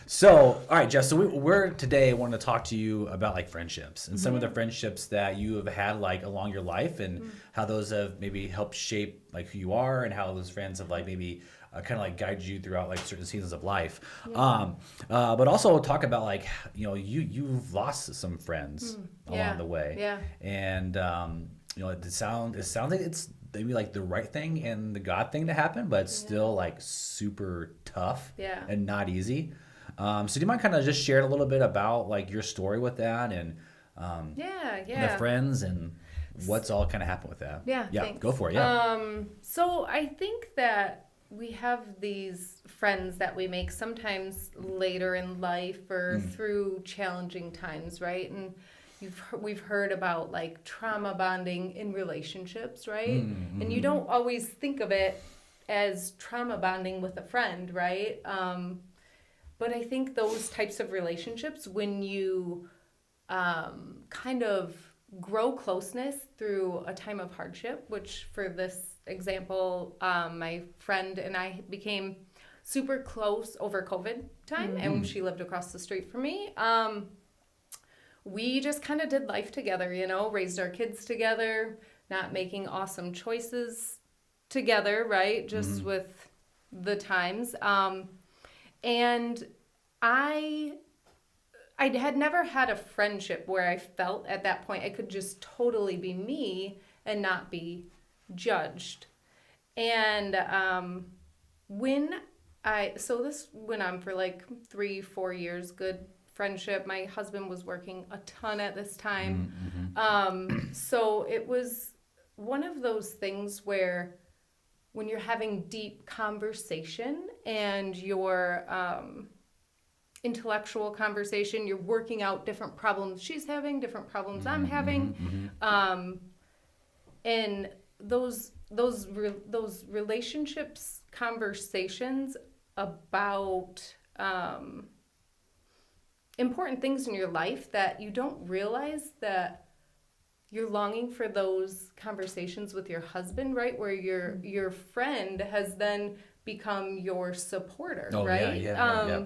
So, all right, Jess. So we're today want to talk to you about like friendships and some of the friendships that you have had like along your life, and how those have maybe helped shape like who you are, and how those friends have like maybe kind of like guided you throughout like certain seasons of life. But also talk about like you've lost some friends along the way, Yeah. and it sounds like it's maybe like the right thing and the God thing to happen, but it's still like super tough Yeah. and not easy. So do you mind kind of just sharing a little bit about like your story with that and Yeah. the Yeah. friends and what's all kind of happened with that? Yeah. Yeah, Thanks. go for it. Yeah. So I think that we have these friends that we make sometimes later in life or through challenging times, right? And we've heard about like trauma bonding in relationships, right? And you don't always think of it as trauma bonding with a friend, right? But I think those types of relationships, when you kind of grow closeness through a time of hardship, which for this example, my friend and I became super close over COVID time, and she lived across the street from me. We just kind of did life together, raised our kids together, not making awesome choices together, right? Just with the times. And I had never had a friendship where I felt at that point I could just totally be me and not be judged. And so this went on for like 3-4 years, good friendship. My husband was working a ton at this time. So it was one of those things where when you're having deep conversation and you're intellectual conversation, you're working out different problems she's having, different problems I'm having, and those relationships conversations about important things in your life that you don't realize that you're longing for those conversations with your husband, right? Where your friend has then become your supporter, right? Yeah.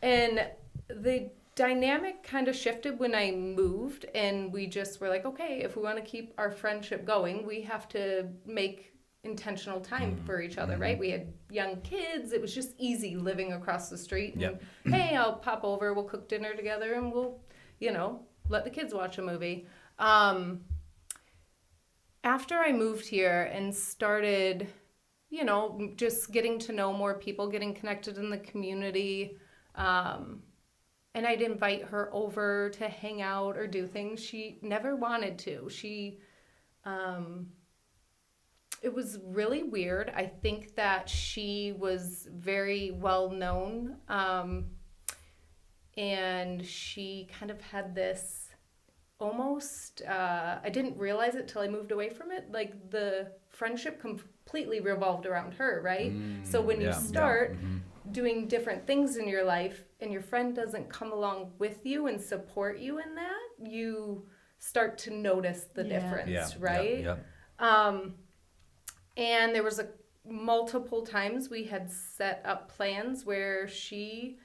And the dynamic kind of shifted when I moved, and we just were like, okay, if we want to keep our friendship going, we have to make intentional time for each other, right? We had young kids. It was just easy living across the street. And hey, I'll pop over, we'll cook dinner together, and we'll, let the kids watch a movie. After I moved here and started, just getting to know more people, getting connected in the community, and I'd invite her over to hang out or do things. She never wanted to. It was really weird. I think that she was very well known, and she kind of had this almost, I didn't realize it till I moved away from it, like the friendship completely revolved around her, right? So when you start doing different things in your life and your friend doesn't come along with you and support you in that, you start to notice the difference, right? And there was multiple times we had set up plans where she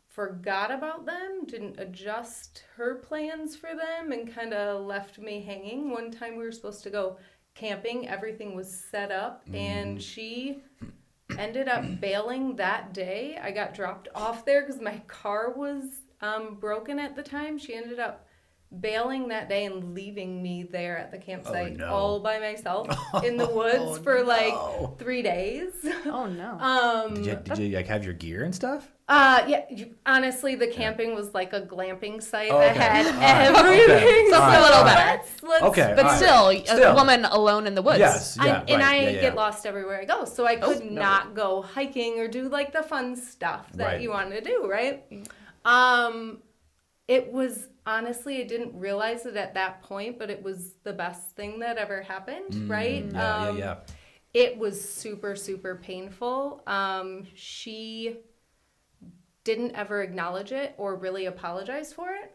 forgot about them, didn't adjust her plans for them, and kind of left me hanging. One time we were supposed to go camping, everything was set up, and she ended up bailing that day. I got dropped off there because my car was broken at the time. She ended up bailing that day and leaving me there at the campsite all by myself in the woods for like 3 days. Oh no. Did you like have your gear and stuff? Honestly, the camping was like a glamping site Oh, that okay. had All right. everything. Okay. All right. a little All better. right. Let's Okay. But all right. still, a woman alone in the woods. Yes. Yeah. I right. get lost everywhere I go, so I could no. not go hiking or do like the fun stuff that Right. you want to do, right? It was honestly, I didn't realize it at that point, but it was the best thing that ever happened, right? Yeah. It was super, super painful. She didn't ever acknowledge it or really apologize for it,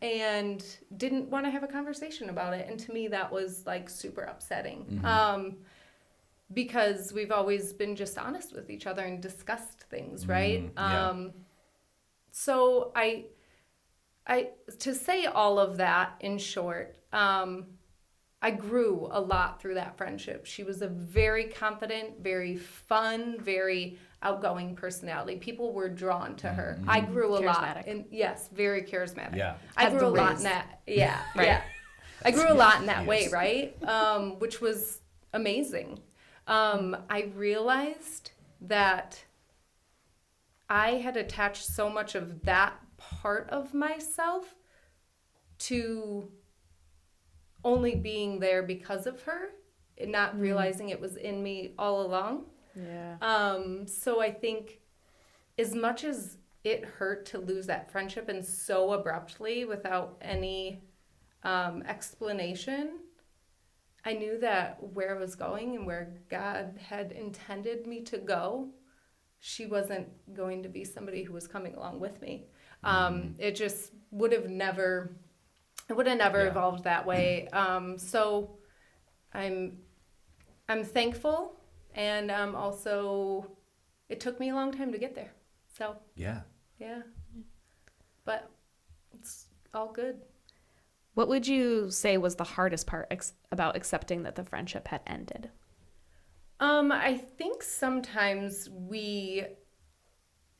and didn't want to have a conversation about it. And to me, that was like super upsetting. because we've always been just honest with each other and discussed things, right? So I to say all of that in short, I grew a lot through that friendship. She was a very confident, very fun, very outgoing personality. People were drawn to her. I grew a lot. And yes, very charismatic. Yeah. I grew a lot in that. Yeah. Right. Yeah. I grew a lot in that way, right? Which was amazing. I realized that I had attached so much of that part of myself to only being there because of her and not realizing it was in me all along. Yeah. So I think as much as it hurt to lose that friendship and so abruptly without any explanation, I knew that where I was going and where God had intended me to go, she wasn't going to be somebody who was coming along with me. It just would have never evolved that way. So I'm thankful, and also it took me a long time to get there. So Yeah. But it's all good. What would you say was the hardest part about accepting that the friendship had ended? I think sometimes we,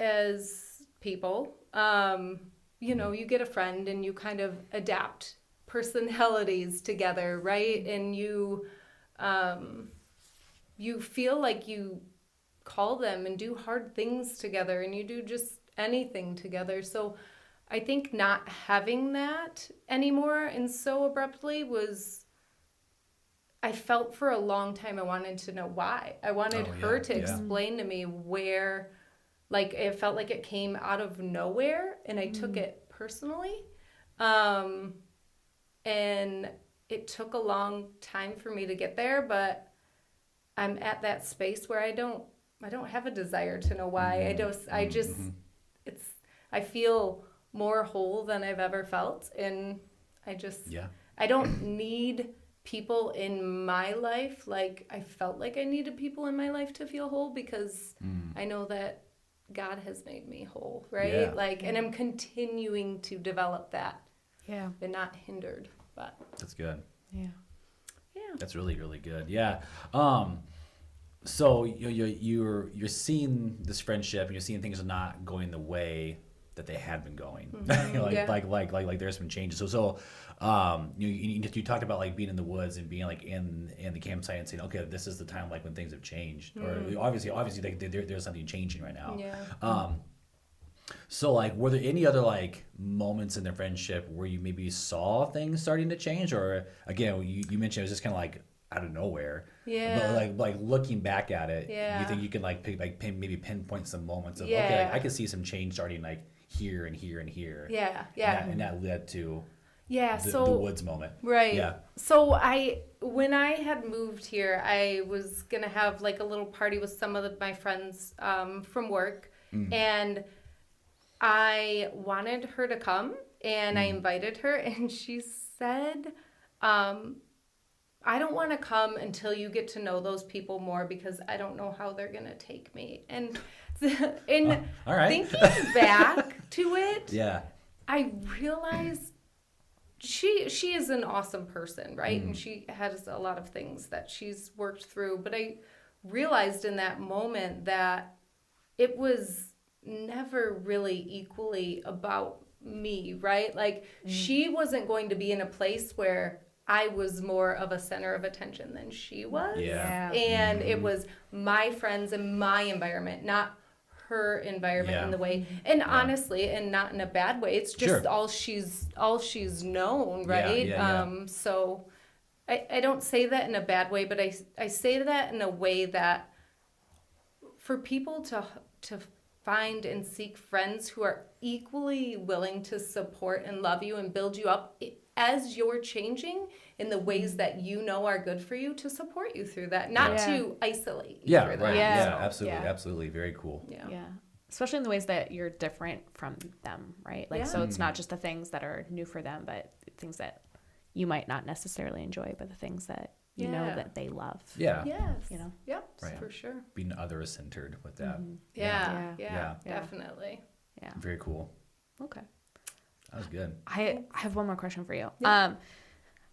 as people, you get a friend and you kind of adapt personalities together, right? And you feel like you call them and do hard things together, and you do just anything together. So I think not having that anymore and so abruptly I felt for a long time I wanted to know why. I wanted her to explain to me where, like, it felt like it came out of nowhere and I took it personally. And it took a long time for me to get there, but I'm at that space where I don't have a desire to know why. I feel more whole than I've ever felt, and I don't need people in my life like I felt like I needed people in my life to feel whole, because I know that God has made me whole, right? And I'm continuing to develop that. Yeah. And not hindered, but That's good. Yeah. That's really, really good. Yeah. So you're seeing this friendship and you're seeing things are not going the way that they had been going. Like there's some changes. So you talked about like being in the woods and being like in the campsite and saying, okay, this is the time like when things have changed, or obviously like, there's something changing right now. yeah. So like, were there any other like moments in the friendship where you maybe saw things starting to change, or again, you mentioned it was just kind of like out of nowhere. Yeah. But like looking back at it, Yeah. you think you can like maybe pinpoint some moments of okay, like, I could see some change starting like here and here and here. Yeah. And that led to the woods moment. Right. Yeah. So when I had moved here, I was gonna have like a little party with some of my friends from work, and I wanted her to come, and I invited her, and she said, I don't want to come until you get to know those people more, because I don't know how they're gonna take me. And All right. thinking back to it, Yeah. I realized she is an awesome person, right? And she has a lot of things that she's worked through. But I realized in that moment that it was never really equally about me, right? Like she wasn't going to be in a place where I was more of a center of attention than she was. Yeah. And it was my friends and my environment, not her environment in the way, and honestly, and not in a bad way, it's just all she's known, right? So I don't say that in a bad way, but I say that in a way that for people to find and seek friends who are equally willing to support and love you and build you up as you're changing in the ways that you know are good for you, to support you through that, not to isolate you through that. Right. So, Absolutely. Very cool. Yeah. Especially in the ways that you're different from them, right? Like, so it's not just the things that are new for them, but things that you might not necessarily enjoy, but the things that you know Yeah. that they love. Yeah. Yes. You know? Yep. Right. For sure. Being other-centered with that. Yeah. Yeah. Yeah. Yeah. Definitely. Yeah. Very cool. Okay. That was good. I have one more question for you. Yeah.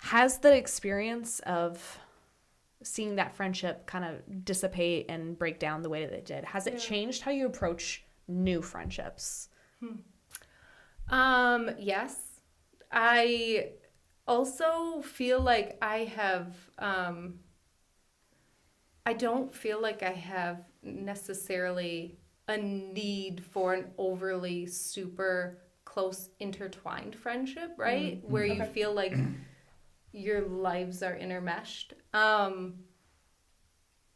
Has the experience of seeing that friendship kind of dissipate and break down the way that it did, has it changed how you approach new friendships? Yes. I also feel like I don't feel like I have necessarily a need for an overly super close intertwined friendship, right? Where you feel like your lives are intermeshed.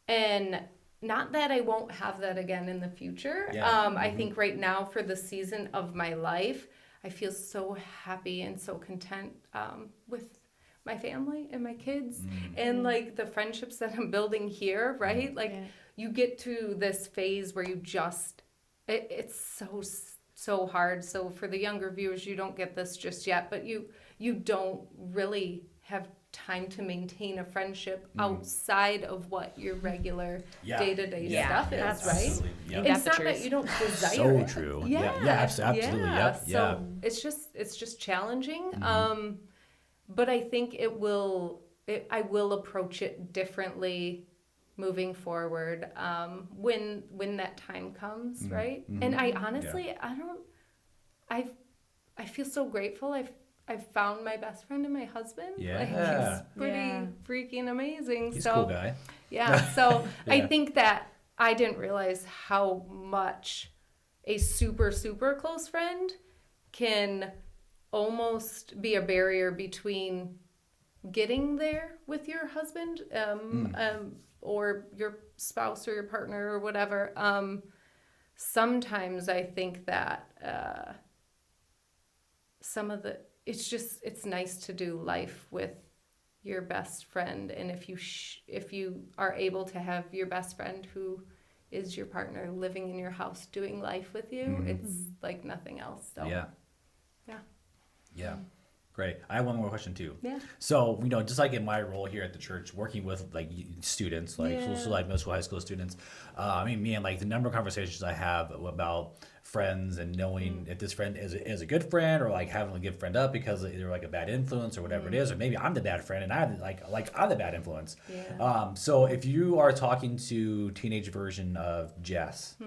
And not that I won't have that again in the future. Yeah. I think right now for the season of my life, I feel so happy and so content with my family and my kids and like the friendships that I'm building here, right? Like you get to this phase where you just, it's so hard. So for the younger viewers, you don't get this just yet, but you don't really have time to maintain a friendship outside of what your regular day-to-day stuff is, that's right? Absolutely. Yep. It's not that you don't desire So it. true. Yeah, Absolutely. yeah. Yep. So it's just challenging. But I think I will approach it differently moving forward when that time comes, right? And I honestly, I feel so grateful. I've found my best friend and my husband. Yeah. Like, he's pretty freaking amazing. He's so a cool guy. yeah. So I Yeah. think that I didn't realize how much a super, super close friend can almost be a barrier between getting there with your husband or your spouse or your partner or whatever. Sometimes I think that it's nice to do life with your best friend, and if you are able to have your best friend who is your partner living in your house doing life with you, it's like nothing else. So Yeah. Great. I have one more question too. Yeah. So, just like in my role here at the church, working with like students, like so like middle school, high school students, man, like the number of conversations I have about friends and knowing if this friend is a good friend or like having to give a friend up because they're like a bad influence or whatever it is, or maybe I'm the bad friend and I'm I'm the bad influence. Yeah. So if you are talking to teenage version of Jess,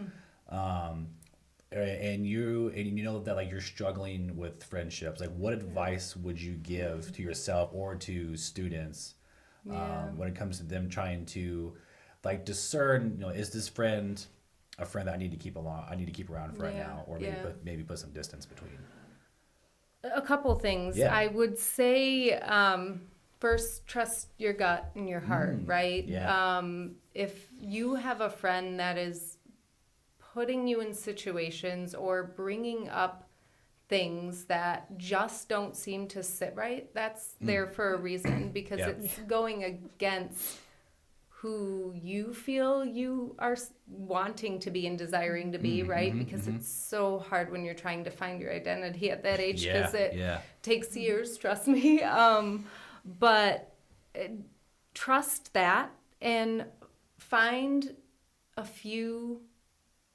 and you know that like you're struggling with friendships, like what advice would you give to yourself or to students when it comes to them trying to like discern, is this friend a friend that I need to keep around for right now, or maybe put some distance between? A couple things. Yeah. I would say first, trust your gut and your heart, right? Yeah. If you have a friend that is putting you in situations or bringing up things that just don't seem to sit right, that's there for a reason, because it's going against who you feel you are wanting to be and desiring to be, right? Because it's so hard when you're trying to find your identity at that age, because it takes years, trust me. But trust that and find a few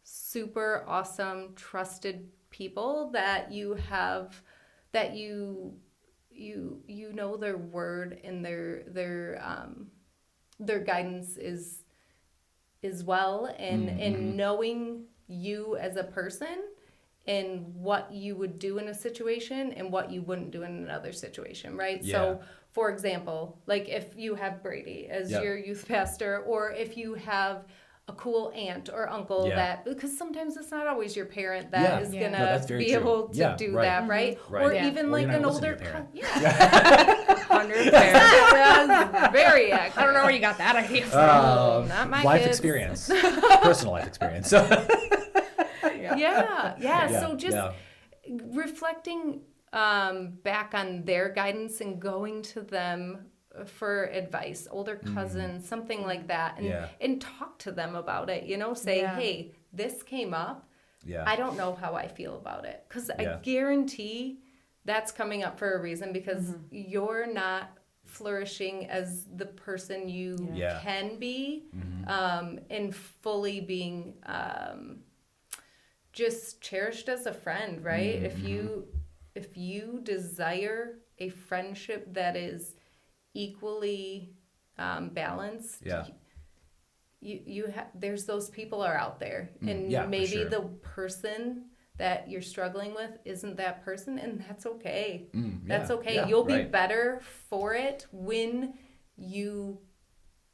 super awesome trusted people that you have, that you know their word and their guidance is well, and knowing you as a person and what you would do in a situation and what you wouldn't do in another situation, right? So for example, like if you have Brady as your youth pastor, or if you have a cool aunt or uncle that, because sometimes it's not always your parent that is gonna be able to do that, right? Or even like an older parent. 100%. That's very accurate. I don't know where you got that idea from. Not my life kids. experience, personal life experience. So So just reflecting back on their guidance and going to them for advice, older cousins, something like that, and talk to them about it, say, hey, this came up. I don't know how I feel about it, because I guarantee that's coming up for a reason, because you're not flourishing as the person you Yeah. can be, and fully being just cherished as a friend, right? If you desire a friendship that is equally balanced, there's those people are out there, and maybe the person that you're struggling with isn't that person, and that's okay. That's okay. Yeah, You'll be better for it when you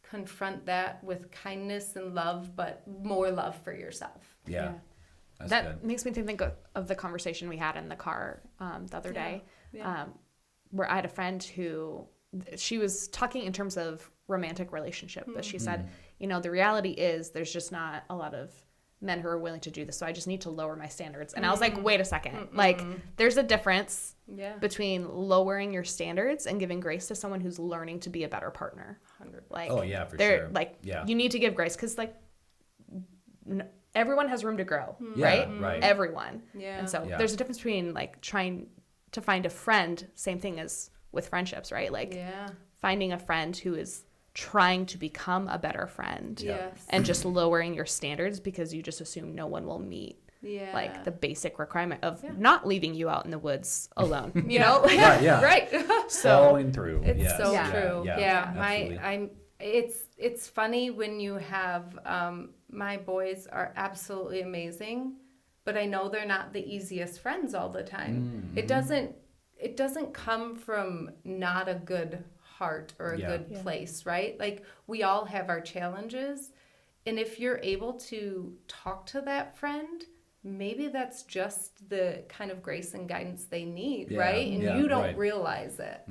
confront that with kindness and love, but more love for yourself. Yeah. That's that good. makes me think of the conversation we had in the car the other day, where I had a friend who, she was talking in terms of romantic relationship, but she said, you know, the reality is there's just not a lot of men who are willing to do this, so I just need to lower my standards. And I was like, wait a second, like there's a difference between lowering your standards and giving grace to someone who's learning to be a better partner. 100%. Like, for sure. Like, you need to give grace, because like everyone has room to grow, right? Everyone. And so there's a difference between like trying to find a friend, same thing as with friendships, right? Like finding a friend who is trying to become a better friend, and just lowering your standards because you just assume no one will meet like the basic requirement of not leaving you out in the woods alone, you know? Right. Following through. It's so true. Absolutely. It's funny when you have, my boys are absolutely amazing, but I know they're not the easiest friends all the time. It doesn't come from not a good heart or a good place, right? Like, we all have our challenges, and if you're able to talk to that friend, maybe that's just the kind of grace and guidance they need, right? And you don't realize it.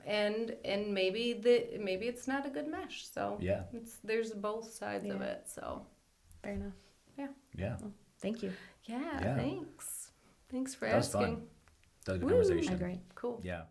And maybe it's not a good mesh. So there's both sides of it. So fair enough. Yeah. Well, thank you. Thanks for That was asking. fun. That was a good conversation. I agree. Cool. Yeah.